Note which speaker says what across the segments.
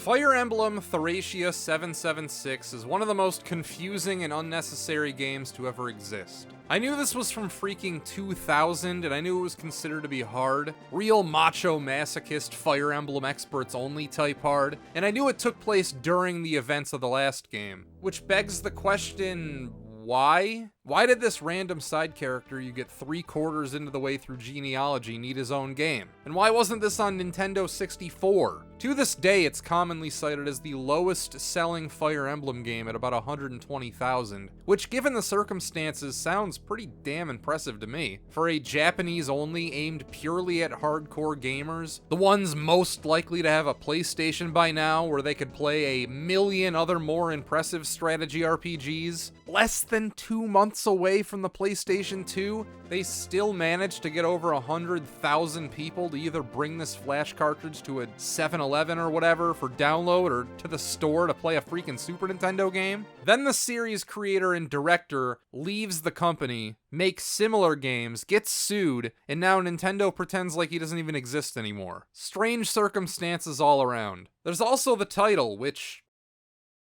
Speaker 1: Fire Emblem Thracia 776 is one of the most confusing and unnecessary games to ever exist. I knew this was from freaking 2000, and I knew it was considered to be hard. Real macho masochist Fire Emblem experts only type hard, and I knew it took place during the events of the last game. Which begs the question, why? Why did this random side character you get 3/4 into the way through genealogy need his own game? And why wasn't this on Nintendo 64? To this day, it's commonly cited as the lowest selling Fire Emblem game at about 120,000, which given the circumstances sounds pretty damn impressive to me. For a Japanese only aimed purely at hardcore gamers, the ones most likely to have a PlayStation by now where they could play a million other more impressive strategy RPGs, less than 2 months away from the PlayStation 2, they still managed to get over 100,000 people to either bring this flash cartridge to a 7-Eleven or whatever for download or to the store to play a freaking Super Nintendo game. Then the series creator and director leaves the company, makes similar games, gets sued, and now Nintendo pretends like he doesn't even exist anymore. Strange circumstances all around. There's also the title, which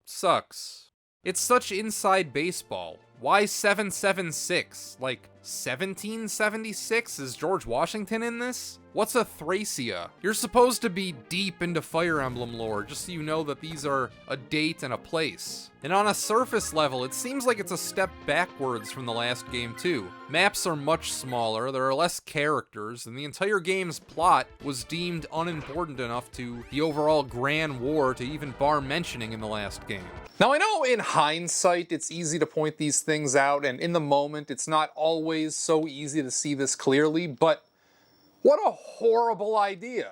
Speaker 1: sucks. It's such inside baseball. Why 776? Like 1776? Is George Washington in this? What's a Thracia? You're supposed to be deep into Fire Emblem lore, just so you know that these are a date and a place. And on a surface level, it seems like it's a step backwards from the last game too. Maps are much smaller, there are less characters, and the entire game's plot was deemed unimportant enough to the overall grand war to even bar mentioning in the last game. Now I know in hindsight it's easy to point these things out, and in the moment it's not always so easy to see this clearly, but what a horrible idea.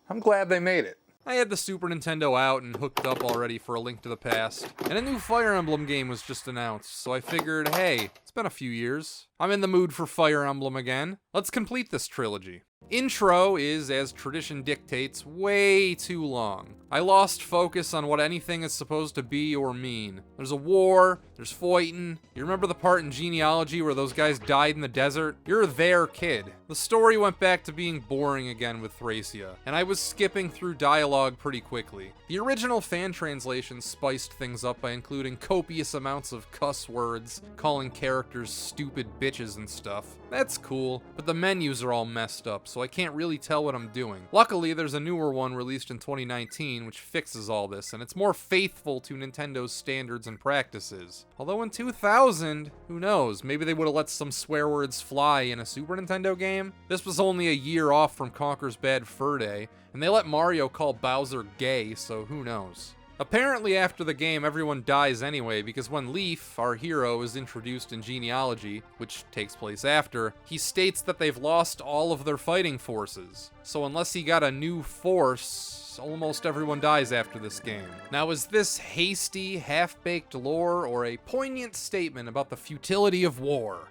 Speaker 1: I'm glad they made it. I had the Super Nintendo out and hooked up already for A Link to the Past, and a new Fire Emblem game was just announced, so I figured, hey, it's been a few years. I'm in the mood for Fire Emblem again. Let's complete this trilogy. Intro is, as tradition dictates, way too long. I lost focus on what anything is supposed to be or mean. There's a war, there's fighting. You remember the part in Genealogy where those guys died in the desert? You're their kid. The story went back to being boring again with Thracia, and I was skipping through dialogue pretty quickly. The original fan translation spiced things up by including copious amounts of cuss words, calling characters stupid bitches and stuff. That's cool, but the menus are all messed up, so I can't really tell what I'm doing. Luckily, there's a newer one released in 2019 which fixes all this, and it's more faithful to Nintendo's standards and practices. Although in 2000, who knows, maybe they would have let some swear words fly in a Super Nintendo game? This was only a year off from Conker's Bad Fur Day, and they let Mario call Bowser gay, so who knows. Apparently after the game, everyone dies anyway, because when Leaf, our hero, is introduced in Genealogy, which takes place after, he states that they've lost all of their fighting forces. So unless he got a new force, almost everyone dies after this game. Now is this hasty, half-baked lore, or a poignant statement about the futility of war?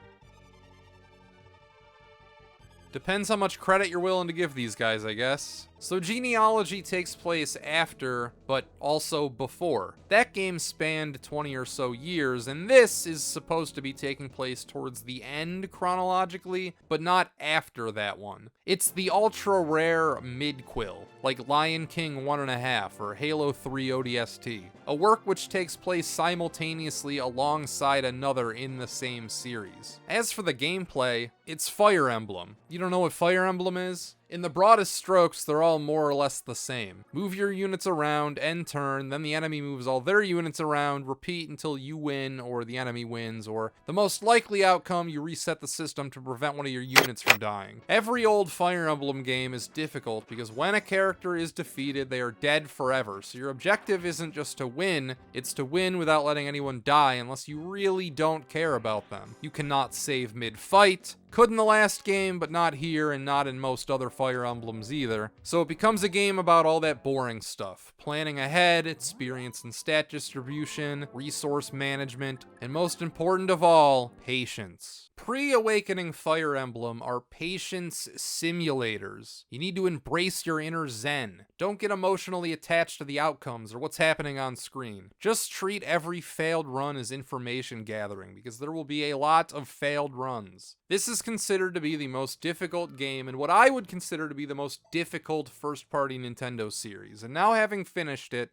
Speaker 1: Depends how much credit you're willing to give these guys, I guess. So Genealogy takes place after, but also before. That game spanned 20 or so years, and this is supposed to be taking place towards the end chronologically, but not after that one. It's the ultra-rare midquill, like Lion King 1.5 or Halo 3 ODST, a work which takes place simultaneously alongside another in the same series. As for the gameplay, it's Fire Emblem. You don't know what Fire Emblem is? In the broadest strokes, they're all more or less the same. Move your units around, end turn, then the enemy moves all their units around, repeat until you win or the enemy wins, or the most likely outcome, you reset the system to prevent one of your units from dying. Every old Fire Emblem game is difficult because when a character is defeated, they are dead forever, so your objective isn't just to win, it's to win without letting anyone die unless you really don't care about them. You cannot save mid-fight. Could in the last game, but not here and not in most other Fire Emblems either. So it becomes a game about all that boring stuff. Planning ahead, experience and stat distribution, resource management, and most important of all, patience. Pre-awakening Fire Emblem are patience simulators. You need to embrace your inner zen. Don't get emotionally attached to the outcomes or what's happening on screen. Just treat every failed run as information gathering, because there will be a lot of failed runs. This is considered to be the most difficult game in what I would consider to be the most difficult first-party Nintendo series, and now having finished it...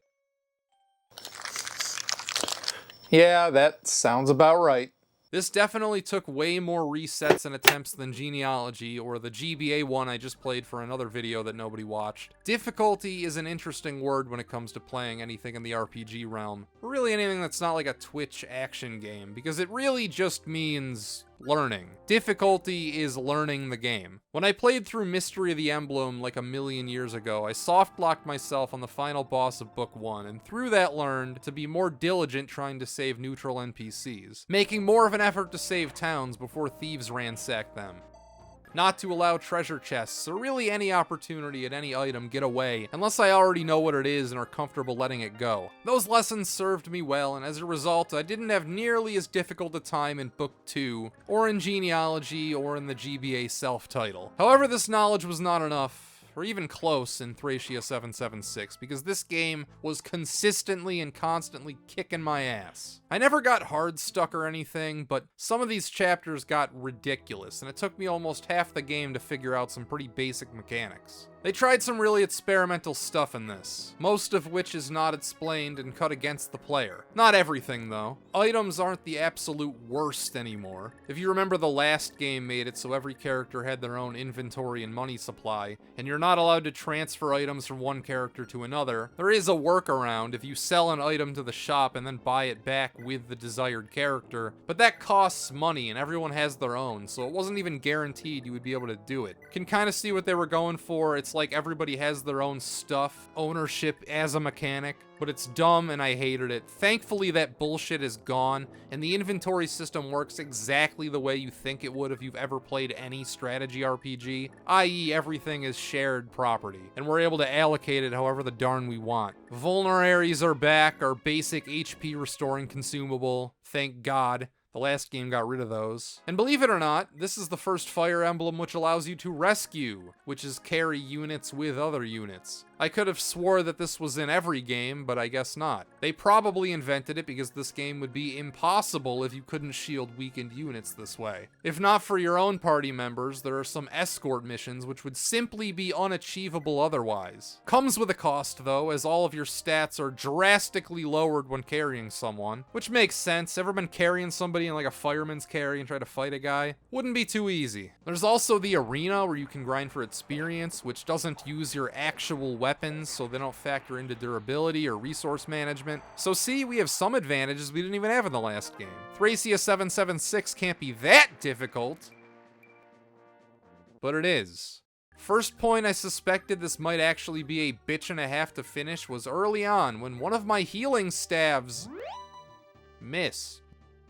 Speaker 2: Yeah, that sounds about right.
Speaker 1: This definitely took way more resets and attempts than Genealogy, or the GBA one I just played for another video that nobody watched. Difficulty is an interesting word when it comes to playing anything in the RPG realm. Or really anything that's not like a Twitch action game, because it really just means learning. Difficulty is learning the game. When I played through Mystery of the Emblem like a million years ago, I soft-locked myself on the final boss of Book 1, and through that learned to be more diligent trying to save neutral NPCs, making more of an effort to save towns before thieves ransack them. Not to allow treasure chests, or really any opportunity at any item get away, unless I already know what it is and are comfortable letting it go. Those lessons served me well, and as a result, I didn't have nearly as difficult a time in Book 2, or in Genealogy, or in the GBA self-title. However, this knowledge was not enough, or even close, in Thracia 776, because this game was consistently and constantly kicking my ass. I never got hard stuck or anything, but some of these chapters got ridiculous, and it took me almost half the game to figure out some pretty basic mechanics. They tried some really experimental stuff in this, most of which is not explained and cut against the player. Not everything, though. Items aren't the absolute worst anymore. If you remember, the last game made it so every character had their own inventory and money supply, and you're not allowed to transfer items from one character to another. There is a workaround if you sell an item to the shop and then buy it back with the desired character, but that costs money and everyone has their own, so it wasn't even guaranteed you would be able to do it. Can kind of see what they were going for. It's like everybody has their own stuff, ownership as a mechanic, but it's dumb and I hated it. Thankfully, that bullshit is gone, and the inventory system works exactly the way you think it would if you've ever played any strategy RPG, i.e. everything is shared property, and we're able to allocate it however the darn we want. Vulneraries are back, our basic HP restoring consumable, thank God. The last game got rid of those. And believe it or not, this is the first Fire Emblem which allows you to rescue, which is carry units with other units. I could have swore that this was in every game, but I guess not. They probably invented it because this game would be impossible if you couldn't shield weakened units this way. If not for your own party members, there are some escort missions which would simply be unachievable otherwise. Comes with a cost though, as all of your stats are drastically lowered when carrying someone, which makes sense. Ever been carrying somebody in like a fireman's carry and try to fight a guy? Wouldn't be too easy. There's also the arena where you can grind for experience, which doesn't use your actual weapons, so they don't factor into durability or resource management. So see, we have some advantages we didn't even have in the last game. Thracia 776 can't be that difficult, but it is. First point I suspected this might actually be a bitch and a half to finish was early on when one of my healing staves missed.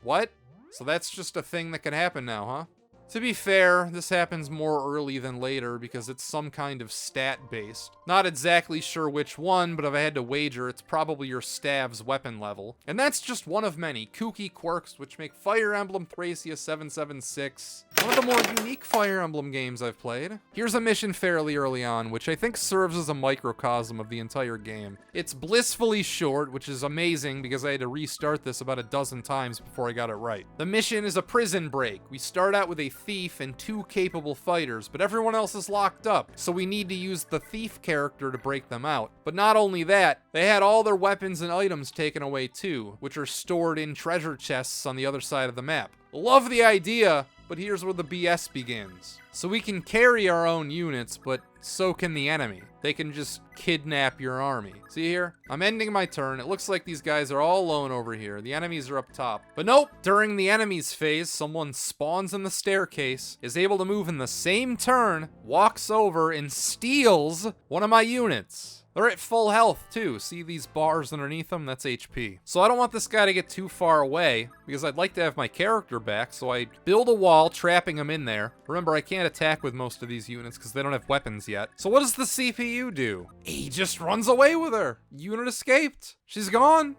Speaker 1: What? So that's just a thing that can happen now, huh? To be fair, this happens more early than later because it's some kind of stat-based. Not exactly sure which one, but if I had to wager, it's probably your stave's weapon level. And that's just one of many kooky quirks which make Fire Emblem Thracia 776 one of the more unique Fire Emblem games I've played. Here's a mission fairly early on, which I think serves as a microcosm of the entire game. It's blissfully short, which is amazing because I had to restart this about a dozen times before I got it right. The mission is a prison break. We start out with a thief and 2 capable fighters, but everyone else is locked up, so we need to use the thief character to break them out. But not only that, they had all their weapons and items taken away too, which are stored in treasure chests on the other side of the map. Love the idea, but here's where the BS begins. So we can carry our own units, but so can the enemy. They can just kidnap your army. See here? I'm ending my turn. It looks like these guys are all alone over here. The enemies are up top. But nope! During the enemies phase, someone spawns in the staircase, is able to move in the same turn, walks over, and steals one of my units. They're at full health, too. See these bars underneath them? That's HP. So I don't want this guy to get too far away, because I'd like to have my character back, so I build a wall, trapping him in there. Remember, I can't attack with most of these units, because they don't have weapons yet. So what does the CPU do? He just runs away with her. Unit escaped. She's gone.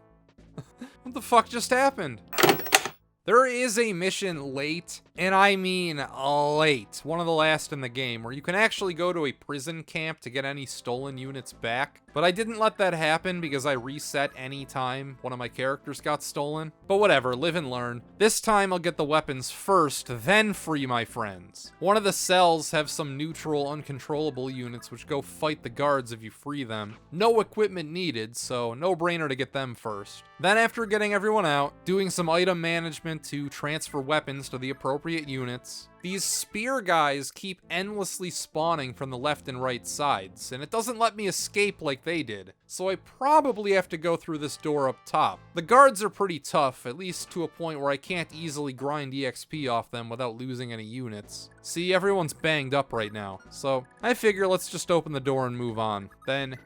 Speaker 1: What the fuck just happened? There is a mission late, and I mean late, one of the last in the game, where you can actually go to a prison camp to get any stolen units back. But I didn't let that happen because I reset any time one of my characters got stolen. But whatever, live and learn. This time I'll get the weapons first, then free my friends. One of the cells have some neutral, uncontrollable units which go fight the guards if you free them. No equipment needed, so no brainer to get them first. Then after getting everyone out, doing some item management to transfer weapons to the appropriate units. These spear guys keep endlessly spawning from the left and right sides, and it doesn't let me escape like they did, so I probably have to go through this door up top. The guards are pretty tough, at least to a point where I can't easily grind EXP off them without losing any units. See, everyone's banged up right now, so I figure let's just open the door and move on. Then...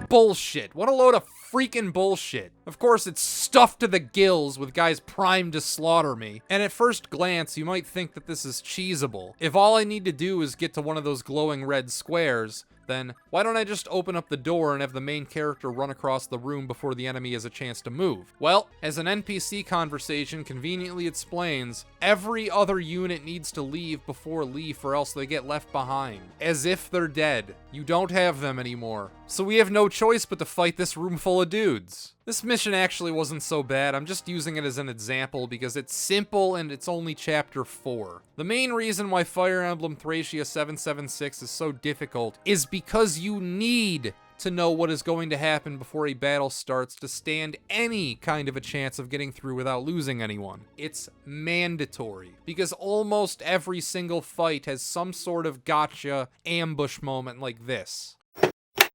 Speaker 1: bullshit. What a load of freaking bullshit. Of course, it's stuffed to the gills with guys primed to slaughter me. And at first glance, you might think that this is cheesable. If all I need to do is get to one of those glowing red squares, then why don't I just open up the door and have the main character run across the room before the enemy has a chance to move? Well, as an NPC conversation conveniently explains, every other unit needs to leave before leaf or else they get left behind. As if they're dead. You don't have them anymore. So we have no choice but to fight this room full of dudes. This mission actually wasn't so bad, I'm just using it as an example because it's simple and it's only chapter 4. The main reason why Fire Emblem Thracia 776 is so difficult is because you need to know what is going to happen before a battle starts to stand any kind of a chance of getting through without losing anyone. It's mandatory, because almost every single fight has some sort of gotcha ambush moment like this.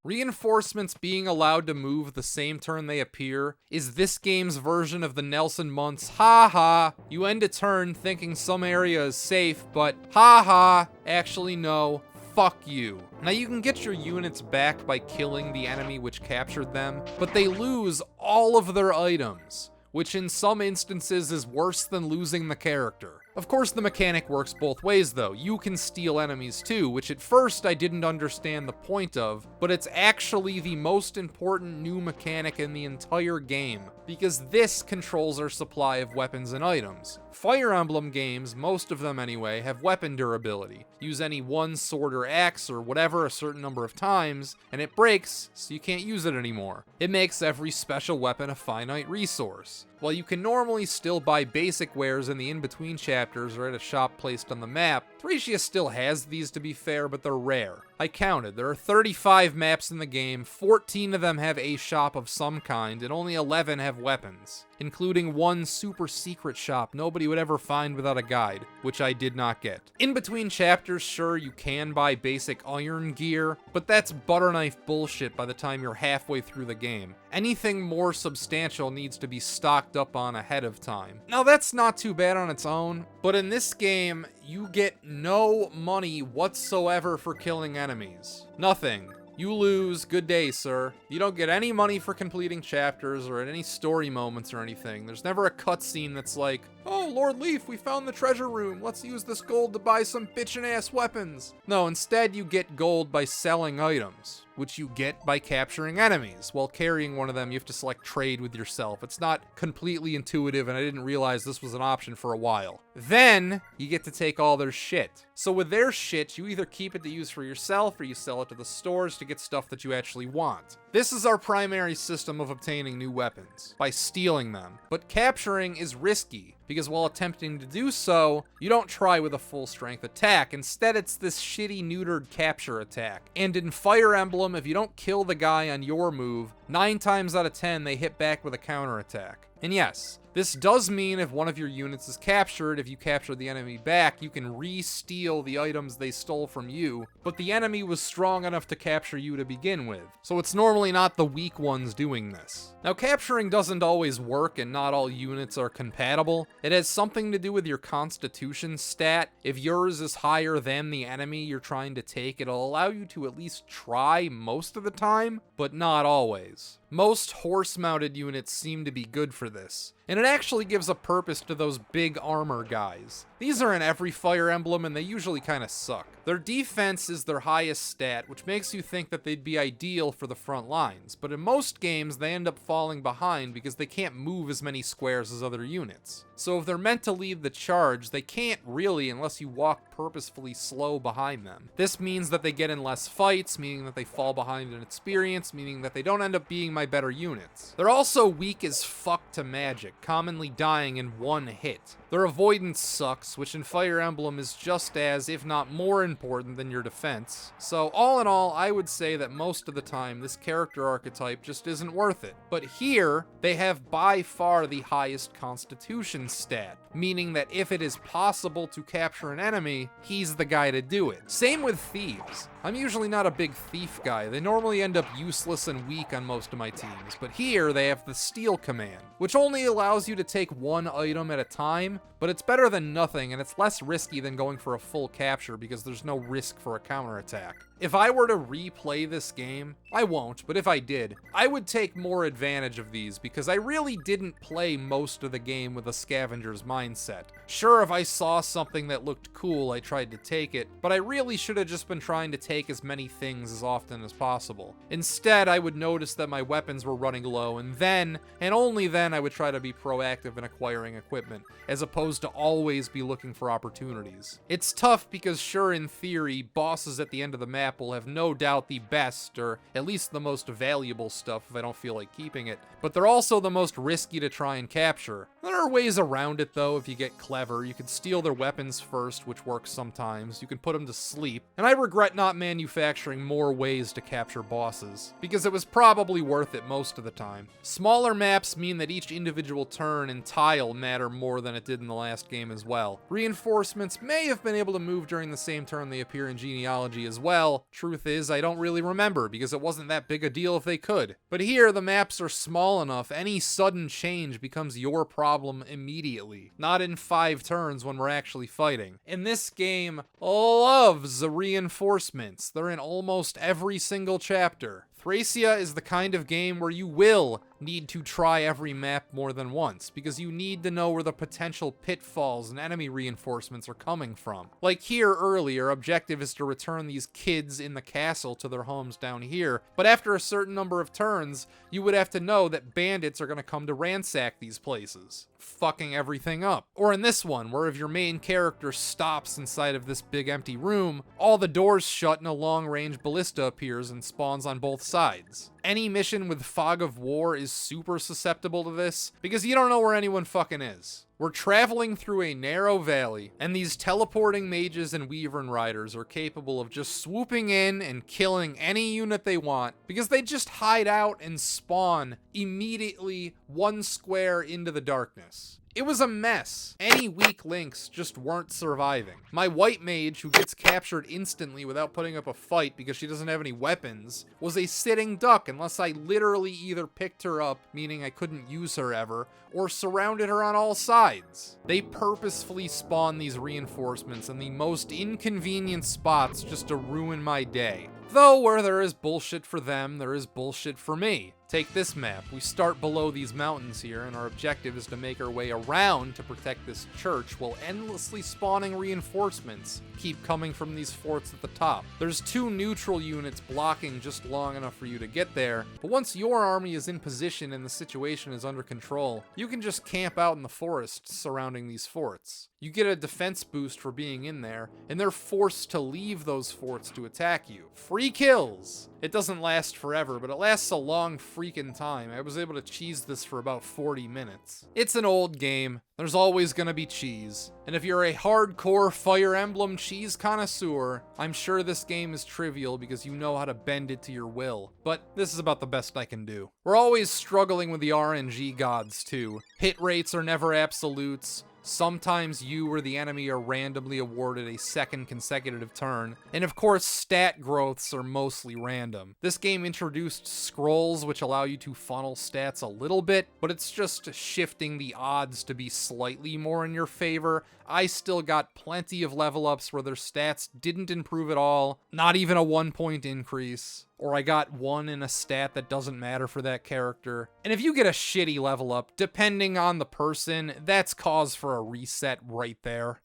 Speaker 1: Reinforcements being allowed to move the same turn they appear is this game's version of the Nelson Muntz ha. You end a turn thinking some area is safe, but ha, actually no, fuck you. Now you can get your units back by killing the enemy which captured them, but they lose all of their items, which in some instances is worse than losing the character. Of course, the mechanic works both ways though. You can steal enemies too, which at first I didn't understand the point of, but it's actually the most important new mechanic in the entire game, because this controls our supply of weapons and items. Fire Emblem games, most of them anyway, have weapon durability. Use any one sword or axe or whatever a certain number of times, and it breaks, so you can't use it anymore. It makes every special weapon a finite resource. While you can normally still buy basic wares in the in-between chapters or at a shop placed on the map, Thracia still has these to be fair, but they're rare. I counted, there are 35 maps in the game, 14 of them have a shop of some kind, and only 11 have weapons, including one super secret shop nobody would ever find without a guide, which I did not get. In between chapters, sure, you can buy basic iron gear, but that's butter knife bullshit by the time you're halfway through the game. Anything more substantial needs to be stocked up on ahead of time. Now that's not too bad on its own, but in this game, you get no money whatsoever for killing enemies. Nothing. You lose, good day, sir. You don't get any money for completing chapters or any story moments or anything. There's never a cutscene that's like, oh, Lord Leaf, we found the treasure room. Let's use this gold to buy some bitchin' ass weapons. No, instead you get gold by selling items, which you get by capturing enemies. While carrying one of them, you have to select trade with yourself. It's not completely intuitive, and I didn't realize this was an option for a while. Then, you get to take all their shit. So with their shit, you either keep it to use for yourself, or you sell it to the stores to get stuff that you actually want. This is our primary system of obtaining new weapons, by stealing them. But capturing is risky, because while attempting to do so, you don't try with a full strength attack. Instead, it's this shitty neutered capture attack. And in Fire Emblem, if you don't kill the guy on your move, 9 times out of 10 they hit back with a counterattack. And yes, this does mean if one of your units is captured, if you capture the enemy back, you can re-steal the items they stole from you, but the enemy was strong enough to capture you to begin with, so it's normally not the weak ones doing this. Now, capturing doesn't always work, and not all units are compatible. It has something to do with your constitution stat. If yours is higher than the enemy you're trying to take, it'll allow you to at least try most of the time, but not always. Most horse-mounted units seem to be good for this, and it actually gives a purpose to those big armor guys. These are in every Fire Emblem, and they usually kinda suck. Their defense is their highest stat, which makes you think that they'd be ideal for the front lines, but in most games they end up falling behind because they can't move as many squares as other units. So if they're meant to lead the charge, they can't really unless you walk purposefully slow behind them. This means that they get in less fights, meaning that they fall behind in experience, meaning that they don't end up being my better units. They're also weak as fuck to magic, commonly dying in one hit. Their avoidance sucks, which in Fire Emblem is just as, if not more important than your defense. So all in all, I would say that most of the time this character archetype just isn't worth it. But here, they have by far the highest constitution stat, meaning that if it is possible to capture an enemy, he's the guy to do it. Same with thieves. I'm usually not a big thief guy. They normally end up useless and weak on most of my teams, but here they have the steal command, which only allows you to take one item at a time, but it's better than nothing and it's less risky than going for a full capture because there's no risk for a counterattack. If I were to replay this game, I won't, but if I did, I would take more advantage of these because I really didn't play most of the game with a scavenger's mindset. Sure, if I saw something that looked cool, I tried to take it, but I really should have just been trying to take as many things as often as possible. Instead, I would notice that my weapons were running low, and then, and only then, I would try to be proactive in acquiring equipment, as opposed to always be looking for opportunities. It's tough because sure, in theory, bosses at the end of the map will have no doubt the best, or at least the most valuable stuff if I don't feel like keeping it, but they're also the most risky to try and capture. There are ways around it though if you get clever. You can steal their weapons first, which works sometimes. You can put them to sleep, and I regret not manufacturing more ways to capture bosses, because it was probably worth it most of the time. Smaller maps mean that each individual turn and tile matter more than it did in the last game as well. Reinforcements may have been able to move during the same turn they appear in Genealogy as well. Truth is, I don't really remember because it wasn't that big a deal if they could. But here, the maps are small enough, any sudden change becomes your problem immediately, not in 5 turns when we're actually fighting. And this game loves the reinforcements. They're in almost every single chapter. Thracia is the kind of game where you will need to try every map more than once, because you need to know where the potential pitfalls and enemy reinforcements are coming from. Like here earlier, objective is to return these kids in the castle to their homes down here, but after a certain number of turns, you would have to know that bandits are going to come to ransack these places, fucking everything up. Or in this one, where if your main character stops inside of this big empty room, all the doors shut and a long-range ballista appears and spawns on both sides. Any mission with Fog of War is super susceptible to this, because you don't know where anyone fucking is. We're traveling through a narrow valley, and these teleporting mages and Wyvern riders are capable of just swooping in and killing any unit they want, because they just hide out and spawn immediately 1 square into the darkness. It was a mess. Any weak links just weren't surviving. My white mage, who gets captured instantly without putting up a fight because she doesn't have any weapons, was a sitting duck unless I literally either picked her up, meaning I couldn't use her ever, or surrounded her on all sides. They purposefully spawn these reinforcements in the most inconvenient spots just to ruin my day. Though where there is bullshit for them, there is bullshit for me. Take this map. We start below these mountains here, and our objective is to make our way around to protect this church while endlessly spawning reinforcements keep coming from these forts at the top. There's 2 neutral units blocking just long enough for you to get there, but once your army is in position and the situation is under control, you can just camp out in the forests surrounding these forts. You get a defense boost for being in there, and they're forced to leave those forts to attack you. Free kills! It doesn't last forever, but it lasts a long freaking time. I was able to cheese this for about 40 minutes. It's an old game. There's always gonna be cheese. And if you're a hardcore Fire Emblem cheese connoisseur, I'm sure this game is trivial because you know how to bend it to your will. But this is about the best I can do. We're always struggling with the RNG gods too. Hit rates are never absolutes. Sometimes you or the enemy are randomly awarded a second consecutive turn, and of course stat growths are mostly random. This game introduced scrolls which allow you to funnel stats a little bit, but it's just shifting the odds to be slightly more in your favor. I still got plenty of level ups where their stats didn't improve at all, not even a 1-point increase. Or I got 1 in a stat that doesn't matter for that character. And if you get a shitty level up, depending on the person, that's cause for a reset right there.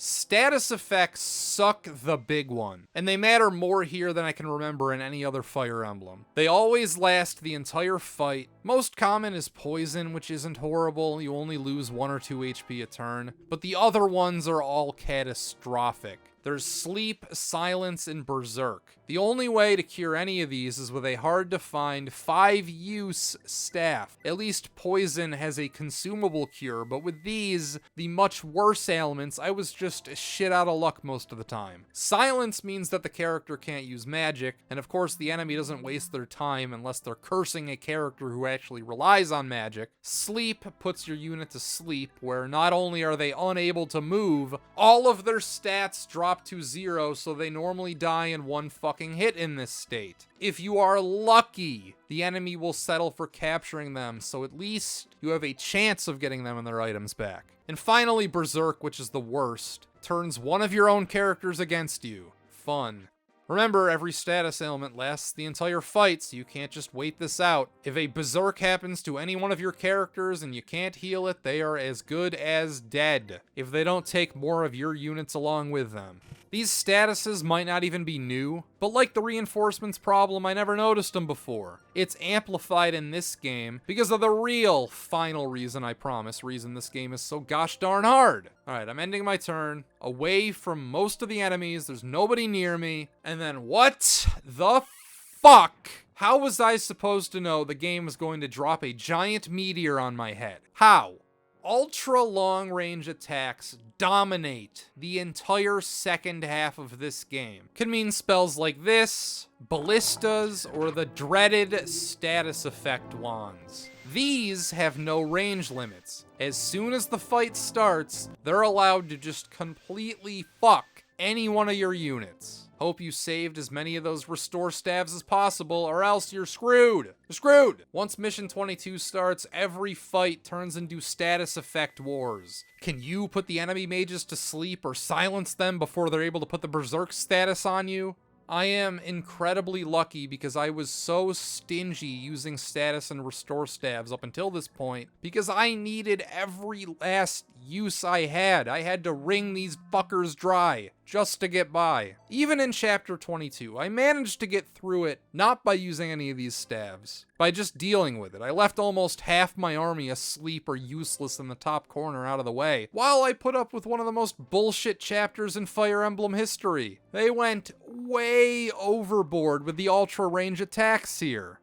Speaker 1: Status effects suck the big one, and they matter more here than I can remember in any other Fire Emblem. They always last the entire fight. Most common is poison, which isn't horrible, you only lose 1 or 2 HP a turn, but the other ones are all catastrophic. There's Sleep, Silence, and Berserk. The only way to cure any of these is with a hard-to-find 5-use staff. At least Poison has a consumable cure, but with these, the much worse ailments, I was just shit out of luck most of the time. Silence means that the character can't use magic, and of course the enemy doesn't waste their time unless they're cursing a character who actually relies on magic. Sleep puts your unit to sleep, where not only are they unable to move, all of their stats drop to 0, so they normally die in one fucking hit in this state. If you are lucky, the enemy will settle for capturing them, so at least you have a chance of getting them and their items back. And finally, Berserk, which is the worst, turns one of your own characters against you. Fun. Remember, every status ailment lasts the entire fight, so you can't just wait this out. If a berserk happens to any one of your characters and you can't heal it, they are as good as dead, if they don't take more of your units along with them. These statuses might not even be new, but like the reinforcements problem, I never noticed them before. It's amplified in this game because of the real final reason, I promise, reason this game is so gosh darn hard. Alright, I'm ending my turn, away from most of the enemies, there's nobody near me, and then what the fuck? How was I supposed to know the game was going to drop a giant meteor on my head? How? Ultra long range attacks dominate the entire second half of this game. Can mean spells like this, ballistas, or the dreaded status effect wands. These have no range limits. As soon as the fight starts, they're allowed to just completely fuck any one of your units. Hope you saved as many of those restore staves as possible, or else you're screwed. You're screwed! Once Mission 22 starts, every fight turns into status effect wars. Can you put the enemy mages to sleep or silence them before they're able to put the berserk status on you? I am incredibly lucky because I was so stingy using status and restore staves up until this point because I needed every last use I had. I had to wring these fuckers dry just to get by. Even in Chapter 22, I managed to get through it not by using any of these staves, by just dealing with it. I left almost half my army asleep or useless in the top corner out of the way, while I put up with one of the most bullshit chapters in Fire Emblem history. They went way overboard with the ultra range attacks here.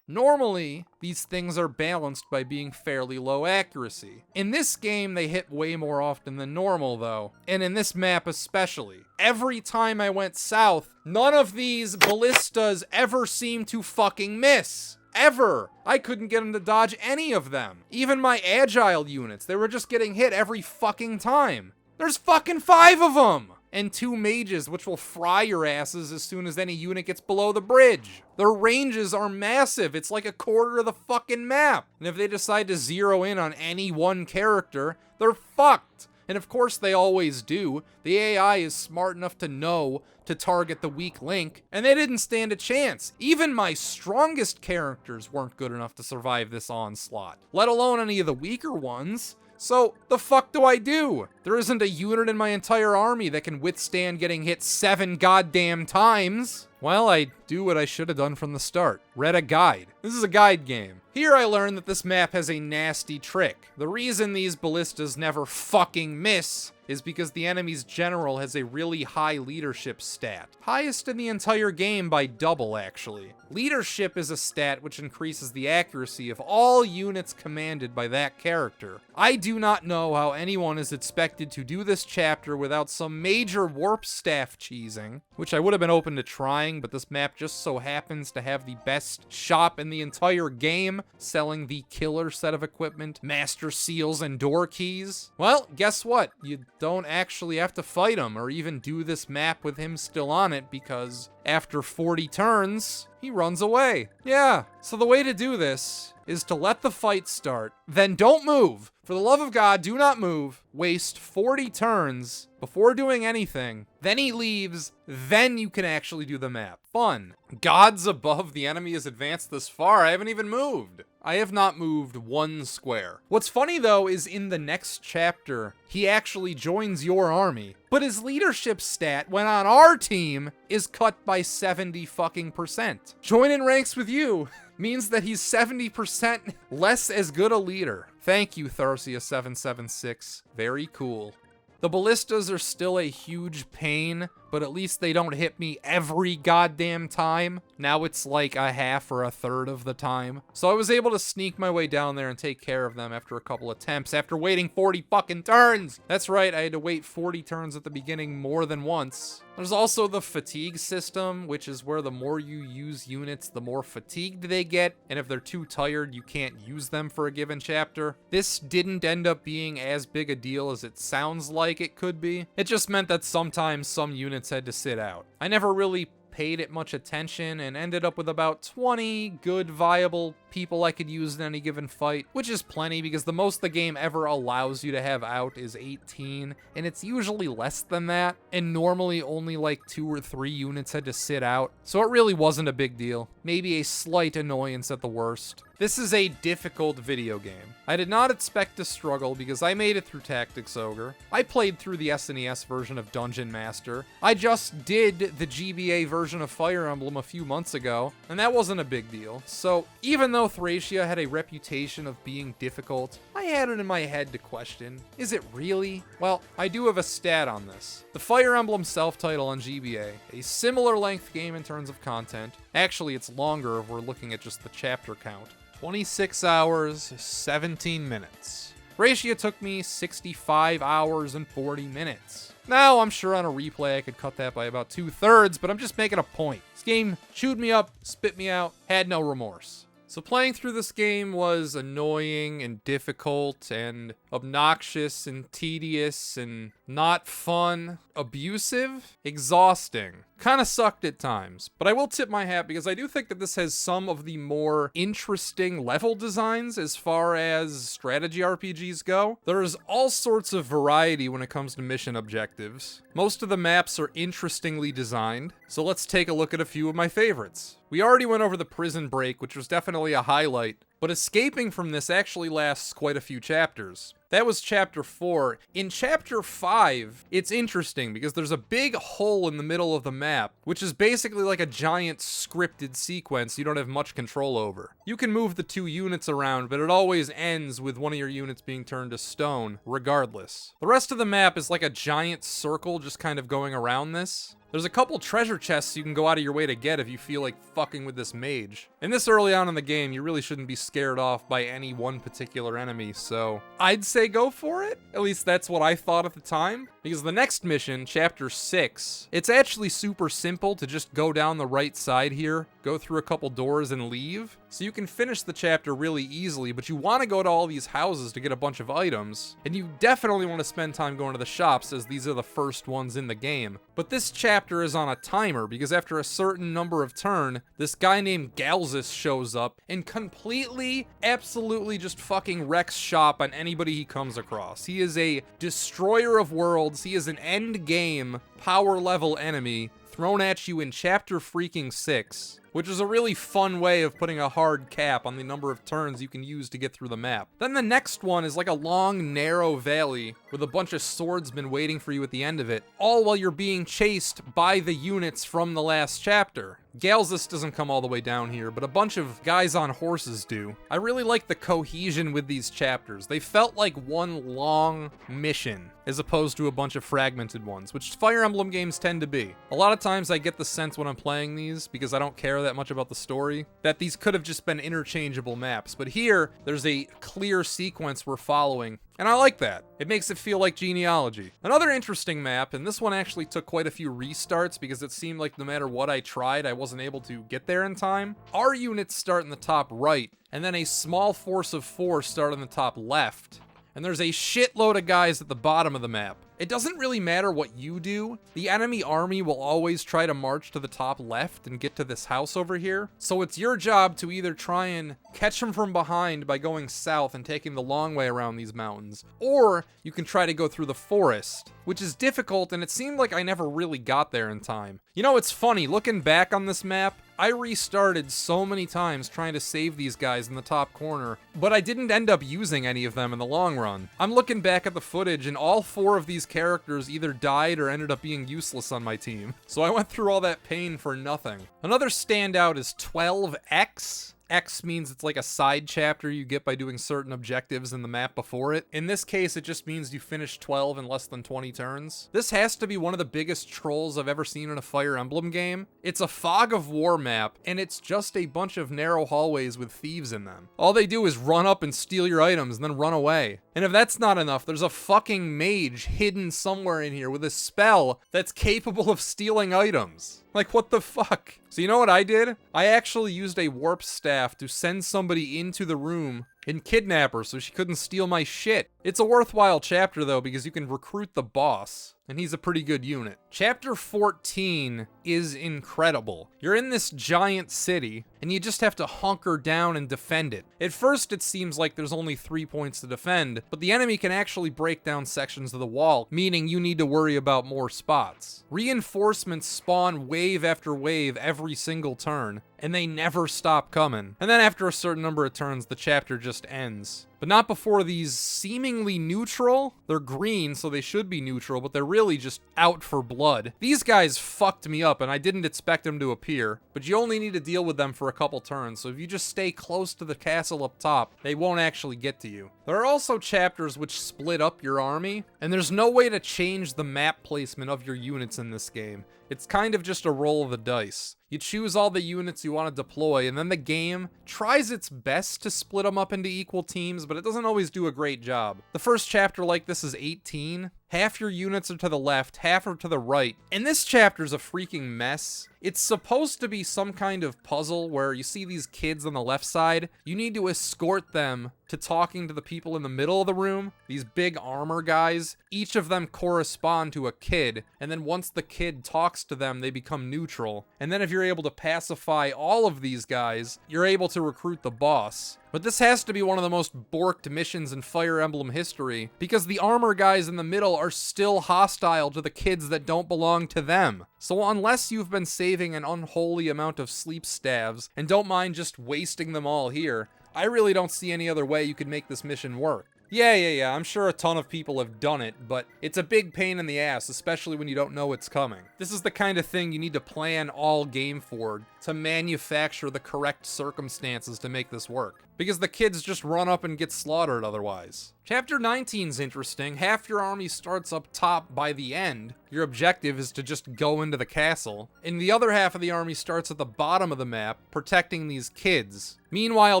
Speaker 1: Normally, these things are balanced by being fairly low accuracy. In this game, they hit way more often than normal though, and in this map especially. Every time I went south, none of these ballistas ever seemed to fucking miss. Ever! I couldn't get them to dodge any of them. Even my agile units, they were just getting hit every fucking time. There's fucking 5 of them! And 2 mages, which will fry your asses as soon as any unit gets below the bridge. Their ranges are massive, it's like a quarter of the fucking map. And if they decide to zero in on any one character, they're fucked. And of course they always do. The AI is smart enough to know to target the weak link, and they didn't stand a chance. Even my strongest characters weren't good enough to survive this onslaught, let alone any of the weaker ones. So, the fuck do I do? There isn't a unit in my entire army that can withstand getting hit 7 goddamn times. Well, I do what I should have done from the start. Read a guide. This is a guide game. Here I learned that this map has a nasty trick. The reason these ballistas never fucking miss is because the enemy's general has a really high leadership stat. Highest in the entire game by double, actually. Leadership is a stat which increases the accuracy of all units commanded by that character. I do not know how anyone is expected to do this chapter without some major warp staff cheesing, which I would have been open to trying, but this map just so happens to have the best shop in the entire game, selling the killer set of equipment, master seals, and door keys. Well, guess what? You don't actually have to fight him or even do this map with him still on it because after 40 turns, he runs away. Yeah, so the way to do this is to let the fight start, then don't move For the love of God, do not move. Waste 40 turns before doing anything. Then he leaves. Then you can actually do the map. Fun. Gods above, the enemy is advanced this far. I haven't even moved. I have not moved one square. What's funny though is in the next chapter, he actually joins your army, but his leadership stat when on our team is cut by 70%. Joining ranks with you means that he's 70% less as good a leader. Thank you, Tharsia776. Very cool. The ballistas are still a huge pain, but at least they don't hit me every goddamn time. Now it's like a half or a third of the time. So I was able to sneak my way down there and take care of them after a couple attempts, after waiting 40 fucking turns. That's right, I had to wait 40 turns at the beginning more than once. There's also the fatigue system, which is where the more you use units, the more fatigued they get, and if they're too tired, you can't use them for a given chapter. This didn't end up being as big a deal as it sounds like it could be. It just meant that sometimes some units had to sit out. I never really paid it much attention and ended up with about 20 good viable people I could use in any given fight, which is plenty because the most the game ever allows you to have out is 18, and it's usually less than that, and normally only like 2 or 3 units had to sit out, so it really wasn't a big deal. Maybe a slight annoyance at the worst. This is a difficult video game. I did not expect to struggle because I made it through Tactics Ogre. I played through the SNES version of Dungeon Master. I just did the GBA version of Fire Emblem a few months ago, and that wasn't a big deal. So even though Thracia had a reputation of being difficult, I had it in my head to question, is it really? Well, I do have a stat on this. The Fire Emblem self-title on GBA, a similar length game in terms of content. Actually, it's longer if we're looking at just the chapter count. 26 hours, 17 minutes. Thracia took me 65 hours and 40 minutes. Now, I'm sure on a replay I could cut that by about 2/3, but I'm just making a point. This game chewed me up, spit me out, had no remorse. So playing through this game was annoying and difficult and obnoxious and tedious and not fun, abusive, exhausting. Kinda sucked at times, but I will tip my hat because I do think that this has some of the more interesting level designs as far as strategy RPGs go. There's all sorts of variety when it comes to mission objectives. Most of the maps are interestingly designed, so let's take a look at a few of my favorites. We already went over the prison break, which was definitely a highlight, but escaping from this actually lasts quite a few chapters. That was chapter 4. In chapter 5, it's interesting because there's a big hole in the middle of the map, which is basically like a giant scripted sequence you don't have much control over. You can move the 2 units around, but it always ends with one of your units being turned to stone, regardless. The rest of the map is like a giant circle just kind of going around this. There's a couple treasure chests you can go out of your way to get if you feel like fucking with this mage. And this early on in the game, you really shouldn't be scared off by any one particular enemy, so I'd say go for it. At least that's what I thought at the time. Because the next mission, chapter 6, it's actually super simple to just go down the right side here, go through a couple doors and leave. So you can finish the chapter really easily, but you want to go to all these houses to get a bunch of items. And you definitely want to spend time going to the shops as these are the first ones in the game. But this chapter is on a timer because after a certain number of turn, this guy named Galzus shows up and completely, absolutely just fucking wrecks shop on anybody he comes across. He is a destroyer of worlds. He is an end game power level enemy thrown at you in chapter freaking 6, which is a really fun way of putting a hard cap on the number of turns you can use to get through the map. Then the next one is like a long, narrow valley with a bunch of swordsmen waiting for you at the end of it, all while you're being chased by the units from the last chapter. Galzus doesn't come all the way down here, but a bunch of guys on horses do. I really like the cohesion with these chapters. They felt like one long mission, as opposed to a bunch of fragmented ones, which Fire Emblem games tend to be. A lot of times I get the sense when I'm playing these, because I don't care that much about the story, that these could have just been interchangeable maps, but here, there's a clear sequence we're following, and I like that. It makes it feel like genealogy. Another interesting map, and this one actually took quite a few restarts because it seemed like no matter what I tried, I wasn't able to get there in time. Our units start in the top right, and then a small force of 4 start in the top left. And there's a shitload of guys at the bottom of the map. It doesn't really matter what you do. The enemy army will always try to march to the top left and get to this house over here. So it's your job to either try and catch them from behind by going south and taking the long way around these mountains, or you can try to go through the forest, which is difficult, and it seemed like I never really got there in time. You know, it's funny, looking back on this map, I restarted so many times trying to save these guys in the top corner, but I didn't end up using any of them in the long run. I'm looking back at the footage, and all 4 of these characters either died or ended up being useless on my team. So I went through all that pain for nothing. Another standout is 12X. X means it's like a side chapter you get by doing certain objectives in the map before it. In this case, it just means you finish 12 in less than 20 turns. This has to be one of the biggest trolls I've ever seen in a Fire Emblem game. It's a Fog of War map, and it's just a bunch of narrow hallways with thieves in them. All they do is run up and steal your items and then run away. And if that's not enough, there's a fucking mage hidden somewhere in here with a spell that's capable of stealing items. Like, what the fuck? So you know what I did? I actually used a warp staff to send somebody into the room and kidnap her so she couldn't steal my shit. It's a worthwhile chapter though, because you can recruit the boss, and he's a pretty good unit. Chapter 14 is incredible. You're in this giant city, and you just have to hunker down and defend it. At first, it seems like there's only 3 points to defend, but the enemy can actually break down sections of the wall, meaning you need to worry about more spots. Reinforcements spawn wave after wave every single turn, and they never stop coming. And then after a certain number of turns, the chapter just ends. But not before these seemingly neutral. They're green, so they should be neutral, but they're really just out for blood. These guys fucked me up, and I didn't expect them to appear, but you only need to deal with them for a couple turns, so if you just stay close to the castle up top, they won't actually get to you. There are also chapters which split up your army, and there's no way to change the map placement of your units in this game. It's kind of just a roll of the dice. You choose all the units you want to deploy, and then the game tries its best to split them up into equal teams, but it doesn't always do a great job. The first chapter like this is 18. Half your units are to the left, half are to the right, and this chapter's a freaking mess. It's supposed to be some kind of puzzle where you see these kids on the left side. You need to escort them to talking to the people in the middle of the room, these big armor guys. Each of them correspond to a kid, and then once the kid talks to them, they become neutral. And then if you're able to pacify all of these guys, you're able to recruit the boss. But this has to be one of the most borked missions in Fire Emblem history, because the armor guys in the middle are still hostile to the kids that don't belong to them. So unless you've been saving an unholy amount of sleep staves, and don't mind just wasting them all here, I really don't see any other way you could make this mission work. Yeah, I'm sure a ton of people have done it, but it's a big pain in the ass, especially when you don't know it's coming. This is the kind of thing you need to plan all game for, to manufacture the correct circumstances to make this work. Because the kids just run up and get slaughtered otherwise. Chapter 19's interesting. Half your army starts up top by the end. Your objective is to just go into the castle. And the other half of the army starts at the bottom of the map, protecting these kids. Meanwhile,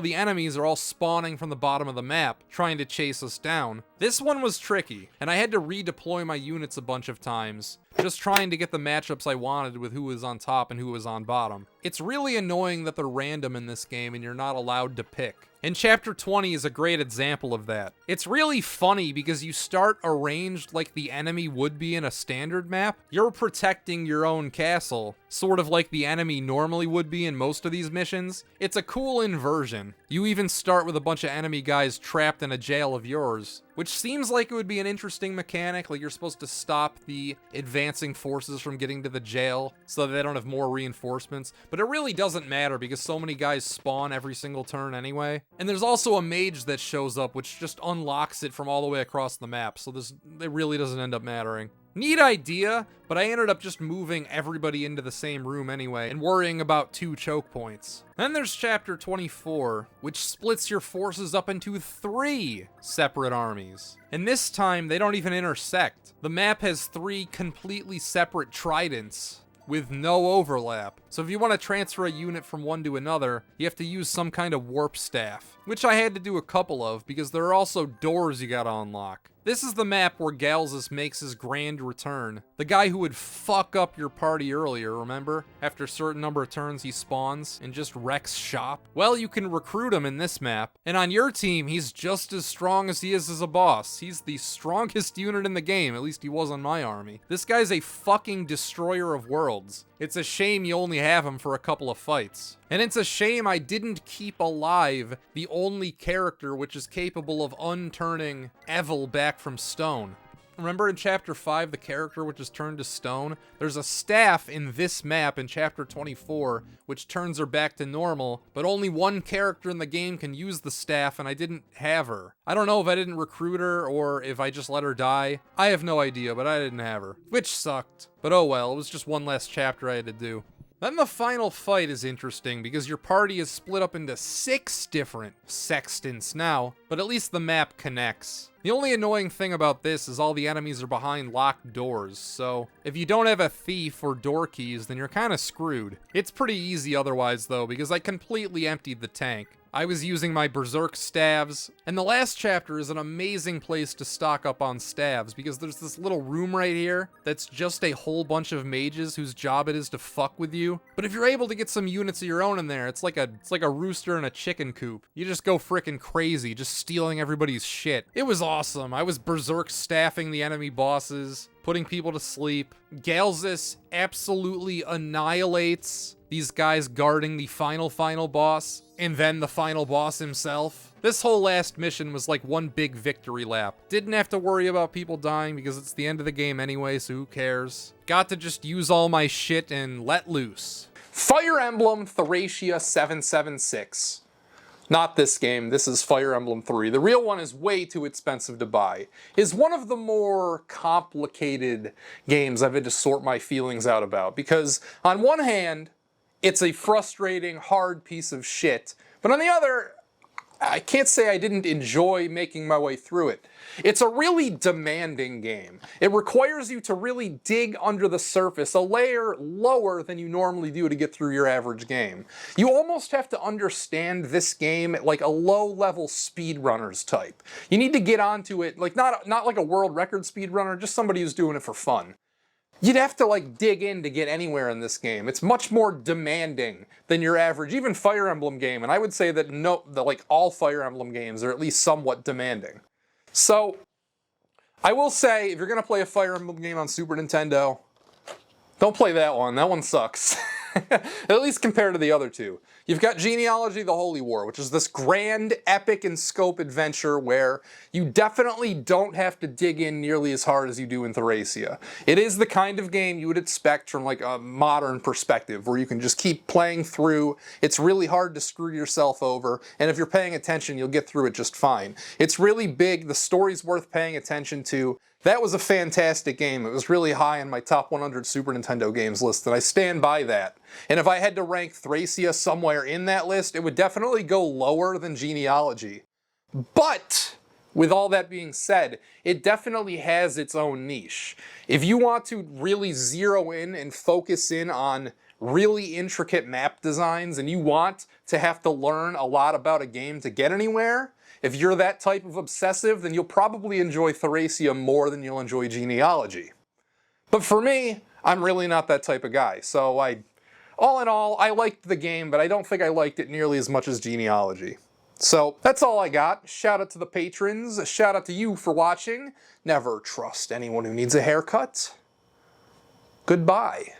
Speaker 1: the enemies are all spawning from the bottom of the map, trying to chase us down. This one was tricky, and I had to redeploy my units a bunch of times, just trying to get the matchups I wanted with who was on top and who was on bottom. It's really annoying that they're random in this game and you're not allowed to pick. And Chapter 20 is a great example of that. It's really funny because you start arranged like the enemy would be in a standard map. You're protecting your own castle, sort of like the enemy normally would be in most of these missions. It's a cool inversion. You even start with a bunch of enemy guys trapped in a jail of yours, which seems like it would be an interesting mechanic, like you're supposed to stop the advancing forces from getting to the jail so that they don't have more reinforcements, but it really doesn't matter because so many guys spawn every single turn anyway. And there's also a mage that shows up, which just unlocks it from all the way across the map, so it really doesn't end up mattering. Neat idea, but I ended up just moving everybody into the same room anyway and worrying about 2 choke points. Then there's Chapter 24, which splits your forces up into 3 separate armies. And this time, they don't even intersect. The map has 3 completely separate tridents with no overlap. So if you want to transfer a unit from one to another, you have to use some kind of warp staff, which I had to do a couple of because there are also doors you gotta unlock. This is the map where Galzus makes his grand return. The guy who would fuck up your party earlier, remember? After a certain number of turns he spawns and just wrecks shop. Well, you can recruit him in this map, and on your team he's just as strong as he is as a boss. He's the strongest unit in the game, at least he was on my army. This guy's a fucking destroyer of worlds. It's a shame you only have him for a couple of fights. And it's a shame I didn't keep alive the only character which is capable of unturning Evil back from stone. Remember in Chapter 5, the character which is turned to stone? There's a staff in this map in Chapter 24 which turns her back to normal, but only one character in the game can use the staff, and I didn't have her. I don't know if I didn't recruit her or if I just let her die. I have no idea, but I didn't have her, which sucked. But oh well, it was just one last chapter I had to do. Then the final fight is interesting because your party is split up into 6 different sextants now, but at least the map connects. The only annoying thing about this is all the enemies are behind locked doors, so if you don't have a thief or door keys, then you're kinda screwed. It's pretty easy otherwise though, because I completely emptied the tank. I was using my berserk staves, and the last chapter is an amazing place to stock up on staves because there's this little room right here that's just a whole bunch of mages whose job it is to fuck with you. But if you're able to get some units of your own in there, it's like a rooster in a chicken coop. You just go frickin' crazy, just stealing everybody's shit. It was awesome. I was berserk staffing the enemy bosses, putting people to sleep. Galzus absolutely annihilates these guys guarding the final boss, and then the final boss himself. This whole last mission was like one big victory lap. Didn't have to worry about people dying because it's the end of the game anyway, so who cares? Got to just use all my shit and let loose.
Speaker 2: Fire Emblem Thracia 776. Not this game, this is Fire Emblem 3. The real one is way too expensive to buy. Is one of the more complicated games I've had to sort my feelings out about, because on one hand, it's a frustrating, hard piece of shit, but on the other, I can't say I didn't enjoy making my way through it. It's a really demanding game. It requires you to really dig under the surface, a layer lower than you normally do to get through your average game. You almost have to understand this game at like a low-level speedrunners type. You need to get onto it, like not like a world record speedrunner, just somebody who's doing it for fun. You'd have to like dig in to get anywhere in this game. It's much more demanding than your average, even Fire Emblem game, and I would say that like all Fire Emblem games are at least somewhat demanding. So, I will say, if you're gonna play a Fire Emblem game on Super Nintendo, don't play that one. That one sucks. At least compared to the other two. You've got Genealogy: The Holy War, which is this grand, epic in scope adventure where you definitely don't have to dig in nearly as hard as you do in Thracia. It is the kind of game you would expect from like a modern perspective, where you can just keep playing through. It's really hard to screw yourself over, and if you're paying attention, you'll get through it just fine. It's really big, the story's worth paying attention to. That was a fantastic game. It was really high on my top 100 Super Nintendo games list, and I stand by that. And if I had to rank Thracia somewhere in that list, it would definitely go lower than Genealogy. But, with all that being said, it definitely has its own niche. If you want to really zero in and focus in on really intricate map designs, and you want to have to learn a lot about a game to get anywhere, if you're that type of obsessive, then you'll probably enjoy Thracia more than you'll enjoy Genealogy. But for me, I'm really not that type of guy, so all in all, I liked the game, but I don't think I liked it nearly as much as Genealogy. So, that's all I got. Shout out to the patrons, shout out to you for watching. Never trust anyone who needs a haircut. Goodbye.